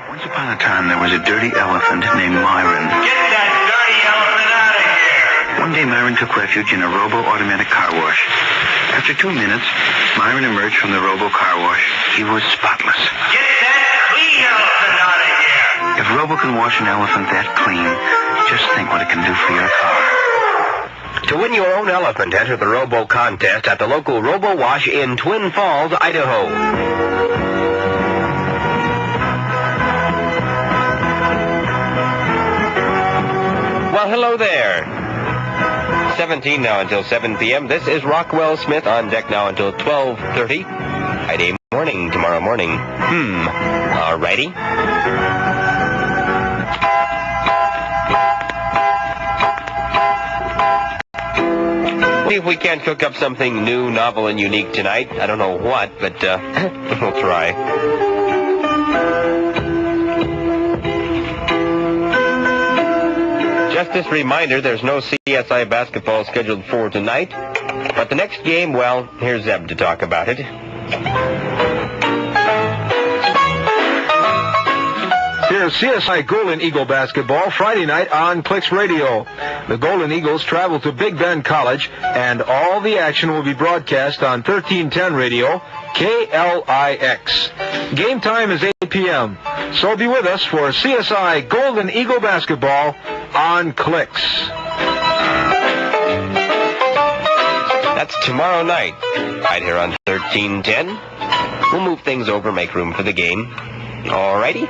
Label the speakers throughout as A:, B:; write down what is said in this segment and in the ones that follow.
A: Once upon a time, there was a dirty elephant named Myron.
B: Get that dirty elephant out of here!
A: One day, Myron took refuge in a robo-automatic car wash. After 2 minutes, Myron emerged from the robo-car wash. He was spotless.
B: Get that clean elephant out of here!
A: If Robo can wash an elephant that clean, just think what it can do for your car.
C: To win your own elephant, enter the Robo contest at the local Robo Wash in Twin Falls, Idaho. Well, hello there. 17 now until 7 p.m. This is Rockwell Smith on deck now until 12:30. Friday morning, tomorrow morning. Alrighty. See if we can't cook up something new, novel, and unique tonight. I don't know what, but we'll try. Just this reminder, there's no CSI basketball scheduled for tonight. But the next game, well, here's Zeb to talk about it.
D: Here's CSI Golden Eagle basketball Friday night on KLIX Radio. The Golden Eagles travel to Big Bend College, and all the action will be broadcast on 1310 radio, KLIX. Game time is 8 p.m., so be with us for CSI Golden Eagle basketball on KLIX.
C: That's tomorrow night, right here on 1310. We'll move things over, make room for the game. Alrighty.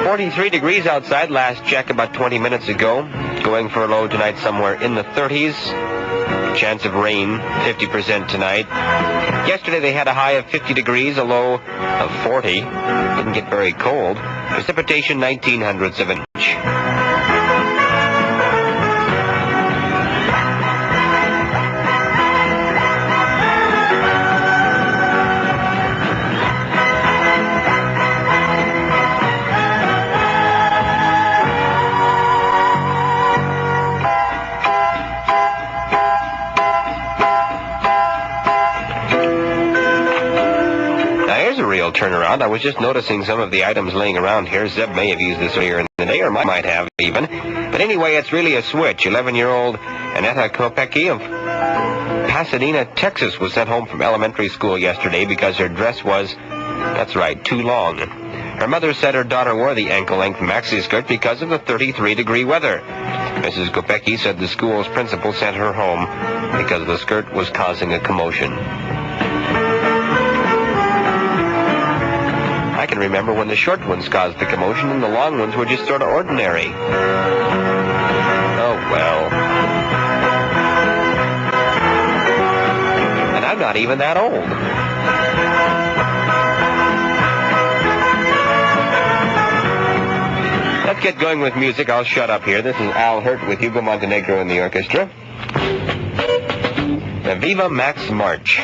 C: 43 degrees outside, last check about 20 minutes ago. Going for a low tonight somewhere in the 30s. Chance of rain, 50% tonight. Yesterday they had a high of 50 degrees, a low of 40. Didn't get very cold. Precipitation, 0.19 of an inch. Turnaround. I was just noticing some of the items laying around here. Zeb may have used this earlier in the day, or might have even. But anyway, it's really a switch. 11-year-old Annetta Kopecki of Pasadena, Texas, was sent home from elementary school yesterday because her dress was, that's right, too long. Her mother said her daughter wore the ankle-length maxi skirt because of the 33-degree weather. Mrs. Kopecki said the school's principal sent her home because the skirt was causing a commotion. I can remember when the short ones caused the commotion and the long ones were just sort of ordinary. Oh, well. And I'm not even that old. Let's get going with music. I'll shut up here. This is Al Hurt with Hugo Montenegro in the orchestra. The Viva Max March.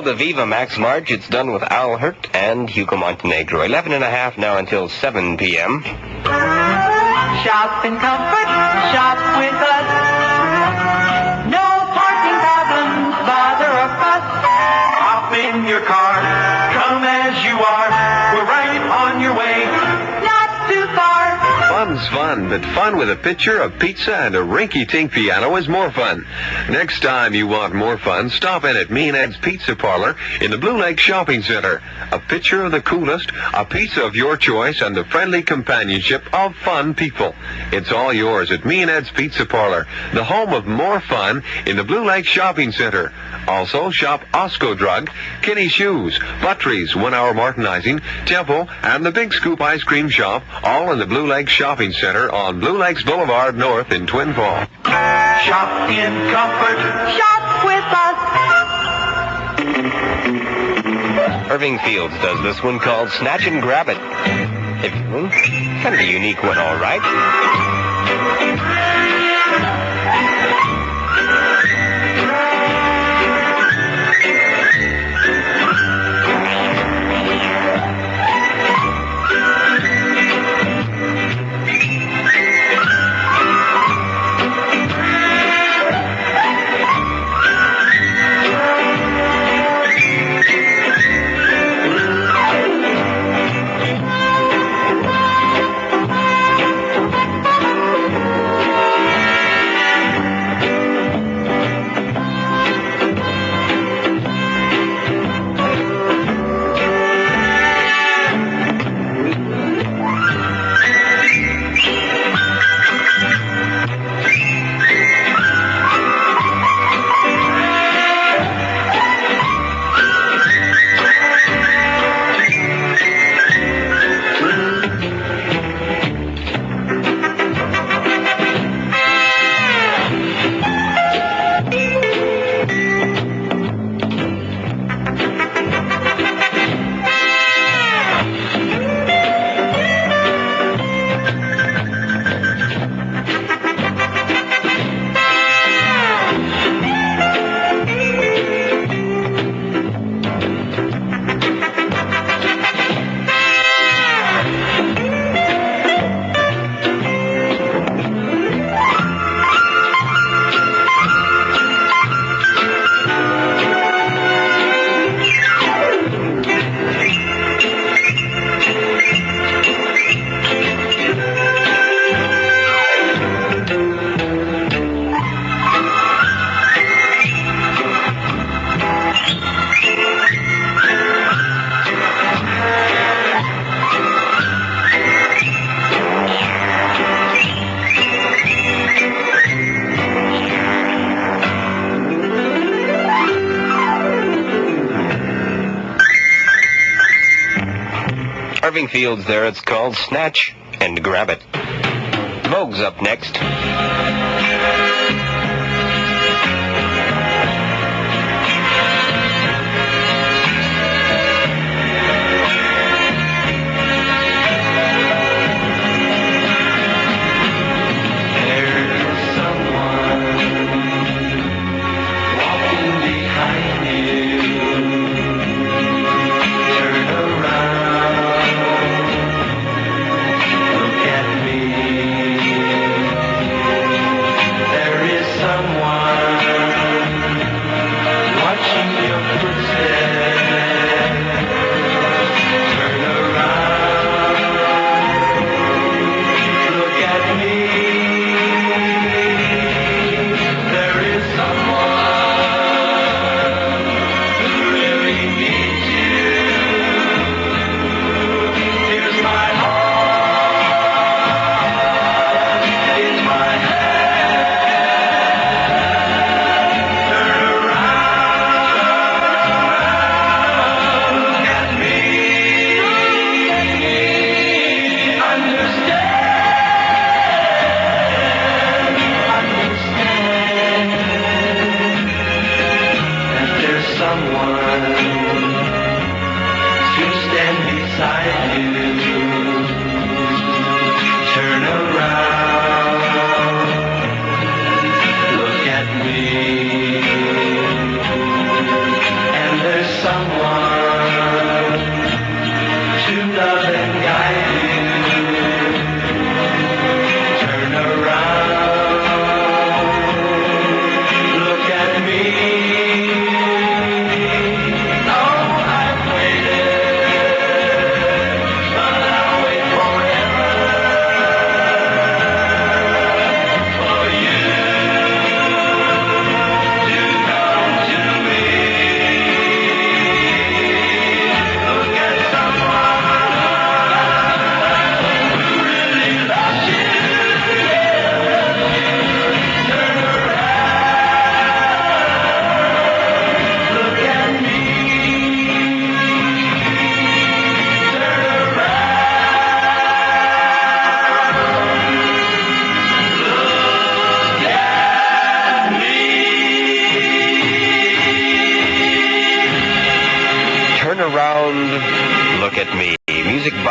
C: the Viva Max March. It's done with Al Hirt and Hugo Montenegro. 11:30 now until 7 p.m.
E: Shop in comfort, shop with us. No parking problems, bother or fuss.
F: Hop in your car, come as you are. We're right on your way.
E: Not too far.
G: Fun's fun, but fun with a pitcher, a pizza, and a rinky-tink piano is more fun. Next time you want more fun, stop in at Me and Ed's Pizza Parlor in the Blue Lake Shopping Center. A picture of the coolest, a pizza of your choice, and the friendly companionship of fun people. It's all yours at Me and Ed's Pizza Parlor, the home of more fun in the Blue Lake Shopping Center. Also, shop Osco Drug, Kinney Shoes, Buttrey's 1 Hour Martinizing, Temple, and the Big Scoop Ice Cream Shop, all in the Blue Lake Shopping Center on Blue Lakes Boulevard North in Twin Falls.
F: Shop in comfort.
E: Shop with us.
C: Irving Fields does this one called Snatch and Grab It. Kind of a unique one, all right. Irving Fields there. It's called Snatch and Grab It. Vogue's up next.
F: There is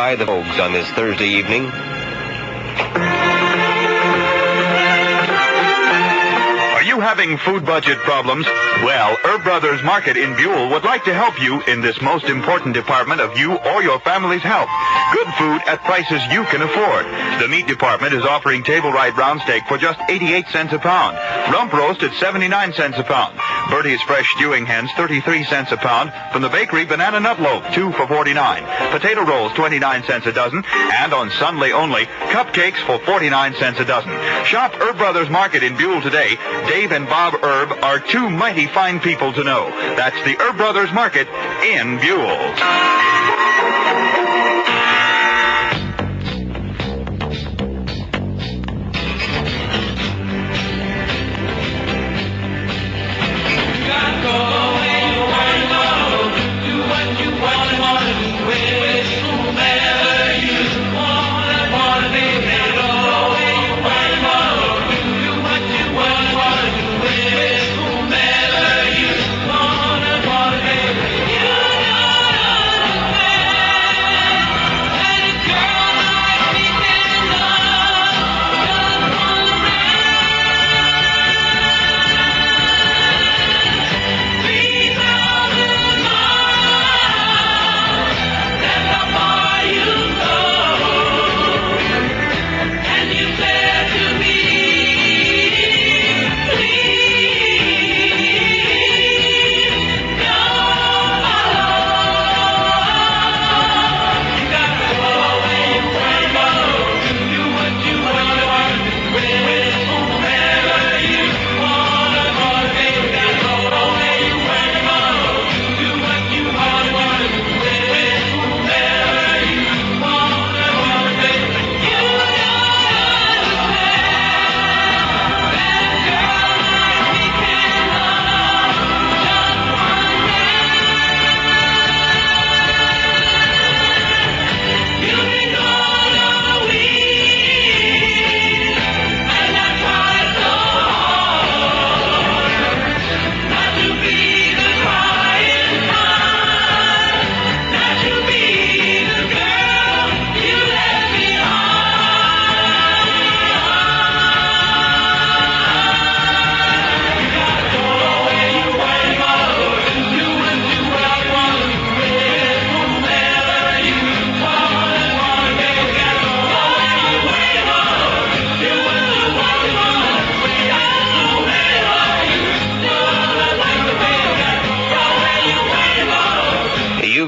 C: by the Vogues on this Thursday evening.
H: Are you having food budget problems? Well, Herb Brothers Market in Buell would like to help you in this most important department of you or your family's health. Good food at prices you can afford. The meat department is offering table right round steak for just 88 cents a pound. Rump roast at 79 cents a pound. Bertie's fresh stewing hens, 33 cents a pound. From the bakery, banana nut loaf, 2 for 49. Potato rolls, 29 cents a dozen. And on Sunday only, cupcakes for 49 cents a dozen. Shop Herb Brothers Market in Buell today. Dave and Bob Herb are two mighty fine people to know. That's the Herb Brothers Market in Buell.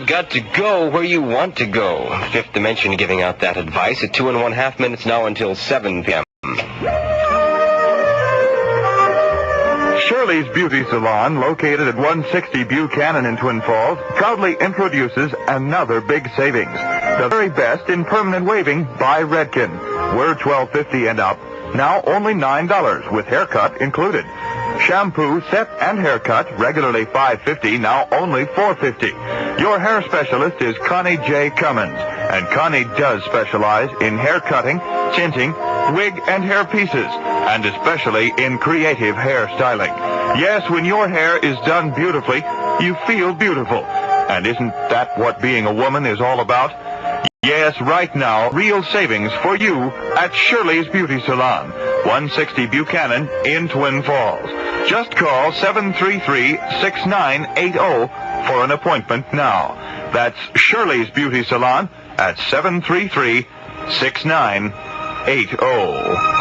C: Got to go where you want to go. Fifth Dimension giving out that advice at 2 1/2 minutes now until 7 p.m.
H: Shirley's Beauty Salon, located at 160 Buchanan in Twin Falls, proudly introduces another big savings. The very best in permanent waving by Redken. We're $12.50 and up. Now only $9 with haircut included. Shampoo, set, and haircut, regularly $5.50, now only $4.50. Your hair specialist is Connie J. Cummins, and Connie does specialize in hair cutting, tinting, wig, and hair pieces, and especially in creative hair styling. Yes, when your hair is done beautifully, you feel beautiful. And isn't that what being a woman is all about? Yes, right now, real savings for you at Shirley's Beauty Salon, 160 Buchanan in Twin Falls. Just call 733-6980 for an appointment now. That's Shirley's Beauty Salon at 733-6980.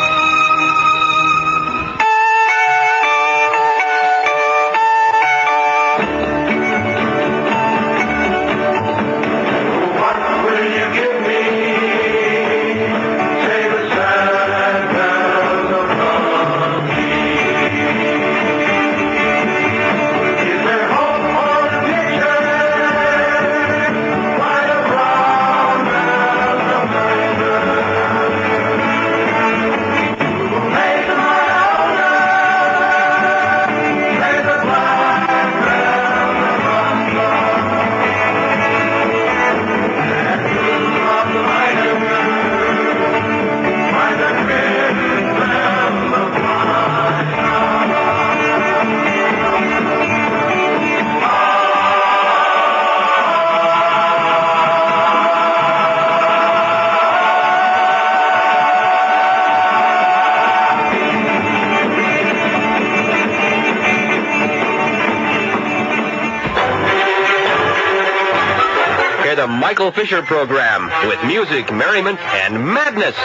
C: Michael Fisher program with music, merriment, and madness.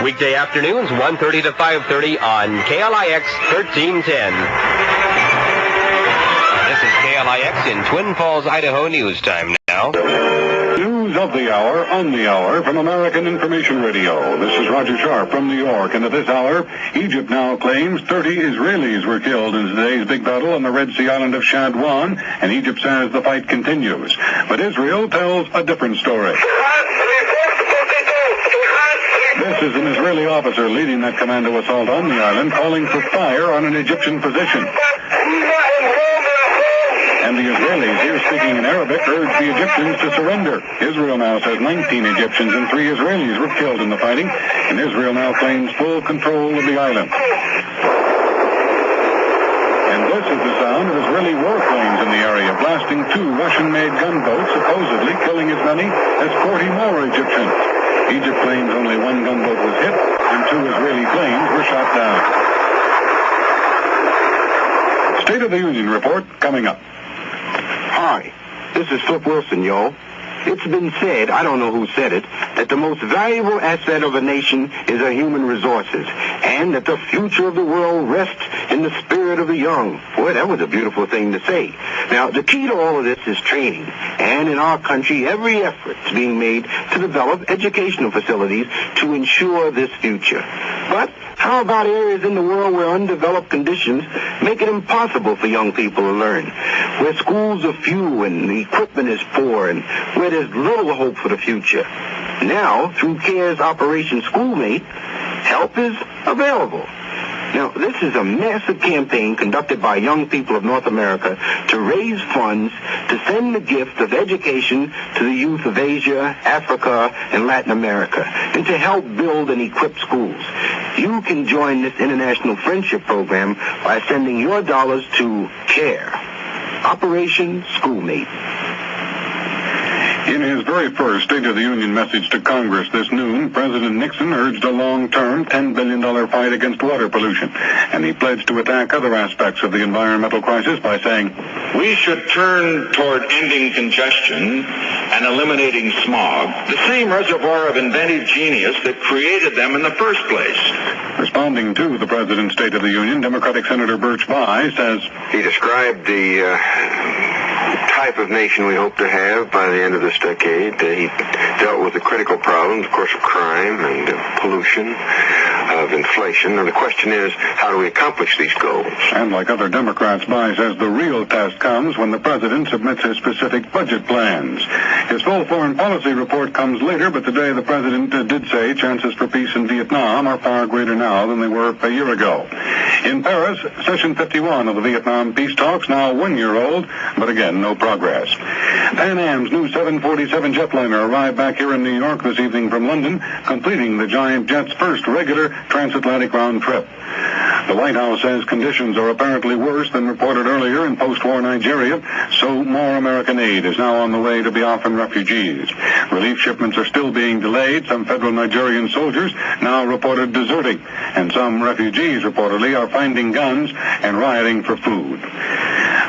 C: Weekday afternoons, 1:30 to 5:30 on KLIX 1310. This is KLIX in Twin Falls, Idaho News Time now.
I: News of the hour, on the hour, from American Information Radio. This is Roger Sharp from New York, and at this hour, Egypt now claims 30 Israelis were killed in today's big battle on the Red Sea island of Shadwan, and Egypt says the fight continues. But Israel tells a different story. This is an Israeli officer leading that commando assault on the island, calling for fire on an Egyptian position. And the Israelis, here speaking in Arabic, urge the Egyptians to surrender. Israel now says 19 Egyptians and 3 Israelis were killed in the fighting, and Israel now claims full control of the island. And this is the sound of Israeli warplanes in the area, blasting 2 Russian-made gunboats, supposedly killing as many as 40 more Egyptians. Egypt claims only 1 gunboat was hit, and 2 Israeli planes were shot down. State of the Union report coming up.
J: Hi, this is Flip Wilson, yo. It's been said, I don't know who said it, that the most valuable asset of a nation is our human resources, and that the future of the world rests in the spirit of the young. Boy, that was a beautiful thing to say. Now, the key to all of this is training, and in our country, every effort is being made to develop educational facilities to ensure this future. But how about areas in the world where undeveloped conditions make it impossible for young people to learn, where schools are few and the equipment is poor, and where there's little hope for the future? Now, through CARE's Operation Schoolmate, help is available. Now, this is a massive campaign conducted by young people of North America to raise funds to send the gift of education to the youth of Asia, Africa, and Latin America, and to help build and equip schools. You can join this international friendship program by sending your dollars to CARE, Operation Schoolmate.
I: In his very first State of the Union message to Congress this noon, President Nixon urged a long-term $10 billion fight against water pollution, and he pledged to attack other aspects of the environmental crisis by saying,
K: "We should turn toward ending congestion and eliminating smog, the same reservoir of inventive genius that created them in the first place."
I: Responding to the President's State of the Union, Democratic Senator Birch Bayh says,
J: He described the type of nation we hope to have by the end of this decade. He dealt with the critical problems, of course, of crime and pollution, of inflation. And the question is, how do we accomplish these goals?
I: And like other Democrats, Bayh says the real test comes when the President submits his specific budget plans. His full foreign policy report comes later, but today the President did say chances for peace in Vietnam are far greater now than they were a year ago. In Paris, session 51 of the Vietnam peace talks, now 1 year old, but again, no progress. Pan Am's new 747 jetliner arrived back here in New York this evening from London, completing the giant jet's first regular transatlantic round trip. The White House says conditions are apparently worse than reported earlier in post-war Nigeria, so more American aid is now on the way to Biafran refugees. Relief shipments are still being delayed. Some federal Nigerian soldiers now reported deserting, and some refugees reportedly are finding guns and rioting for food.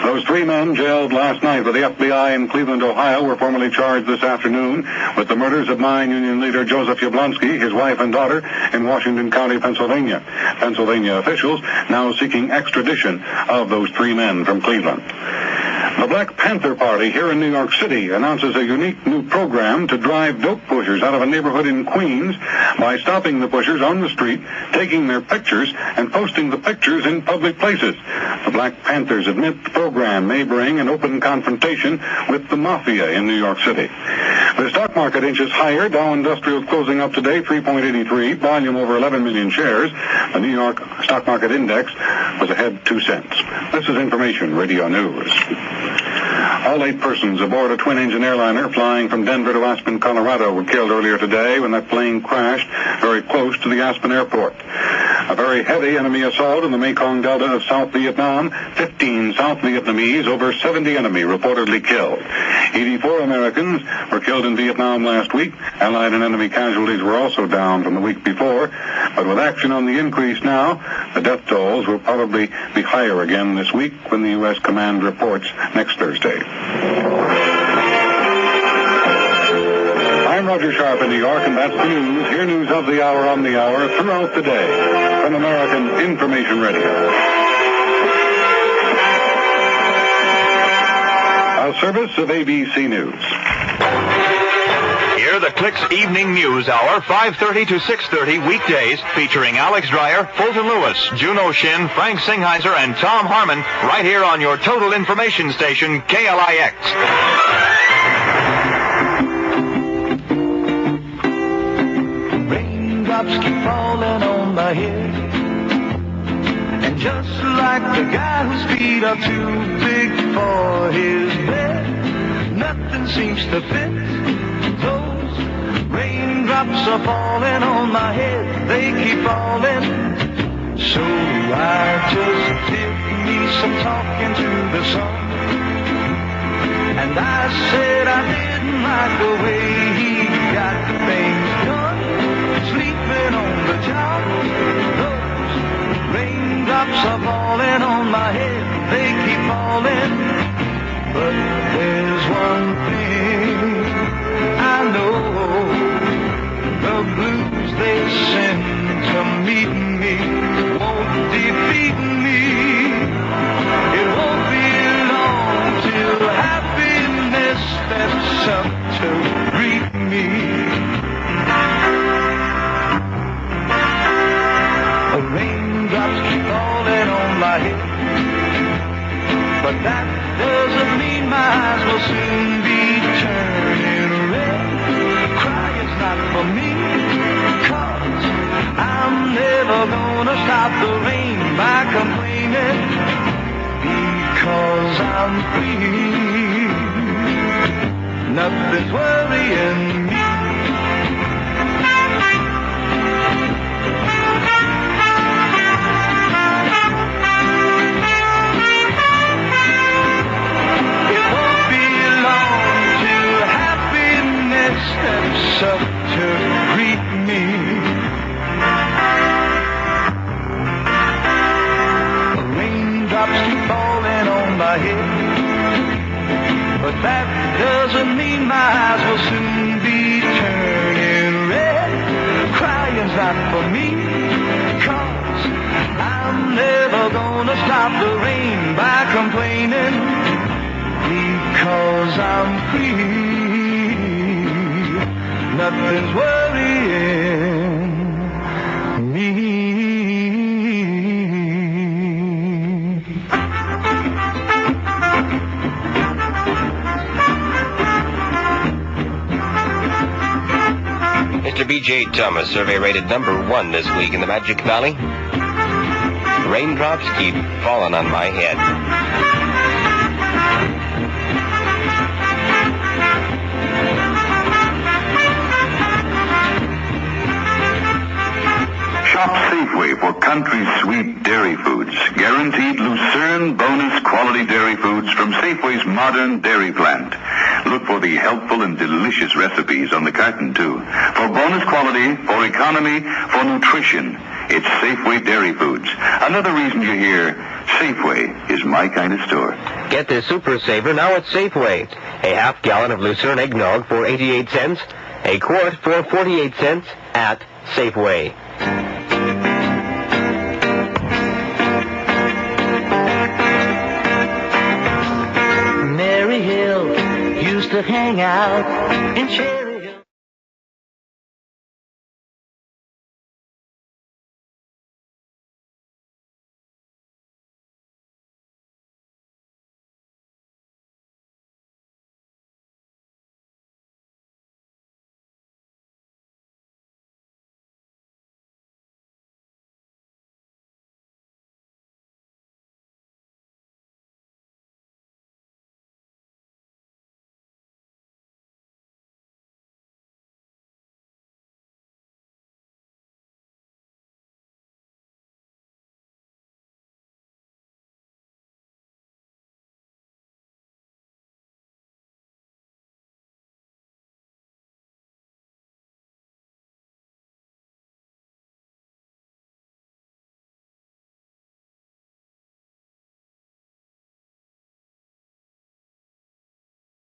I: Those 3 men jailed last night by the FBI in Cleveland, Ohio, were formally charged this afternoon with the murders of mine union leader Joseph Yablonsky, his wife and daughter, in Washington County, Pennsylvania. Pennsylvania officials now seeking extradition of those 3 men from Cleveland. The Black Panther Party here in New York City announces a unique new program to drive dope pushers out of a neighborhood in Queens by stopping the pushers on the street, taking their pictures, and posting the pictures in public places. The Black Panthers admit the program may bring an open confrontation with the mafia in New York City. The stock market inches higher. Dow Industrial closing up today 3.83, volume over 11 million shares. The New York stock market index was ahead 2 cents. This is Information Radio News. All 8 persons aboard a twin-engine airliner flying from Denver to Aspen, Colorado were killed earlier today when that plane crashed very close to the Aspen airport. A very heavy enemy assault in the Mekong Delta of South Vietnam. 15 South Vietnamese, over 70 enemy reportedly killed. 84 Americans were killed in Vietnam last week. Allied and enemy casualties were also down from the week before. But with action on the increase now, the death tolls will probably be higher again this week when the U.S. command reports next Thursday. I'm Roger Sharp in New York, and that's the news. Hear news of the hour on the hour throughout the day from American Information Radio. A service of ABC News.
H: Hear the KLIX Evening News Hour, 5:30 to 6:30 weekdays, featuring Alex Dreyer, Fulton Lewis, Juno Shin, Frank Singheiser, and Tom Harmon, right here on your total information station, KLIX.
F: Raindrops keep falling on my head, and just like the guy whose feet are too big for his bed, nothing seems to fit. Those raindrops are falling on my head, they keep falling. So I just did me some talking to the sun, and I said I didn't like the way he got things done, sleeping on the job. Those raindrops are falling on my head, they keep falling. But there's one thing I know, the blues they send to meet me won't defeat me. It won't be long till happiness steps up to greet me. Raindrops keep falling on my head, but that doesn't mean my eyes will soon be turning red. Crying's not for me, 'cause I'm never gonna stop the rain by complaining, because I'm free. Nothing's worrying me. Steps up to greet me. Raindrops keep falling on my head, but that doesn't mean my eyes will soon be turning red. Crying's not for me, 'cause I'm never gonna stop the rain by complaining, because I'm free. Nothing's worrying me.
C: Mr. B.J. Thomas, survey rated number 1 this week in the Magic Valley. Raindrops keep falling on my head.
I: Shop Safeway for country sweet dairy foods. Guaranteed Lucerne bonus quality dairy foods from Safeway's modern dairy plant. Look for the helpful and delicious recipes on the carton, too. For bonus quality, for economy, for nutrition, it's Safeway Dairy Foods. Another reason you hear, Safeway is my kind of store.
C: Get this super saver now at Safeway. A half gallon of Lucerne eggnog for 88 cents. A quart for 48 cents at Safeway.
F: Mary Hill used to hang out in Cherry.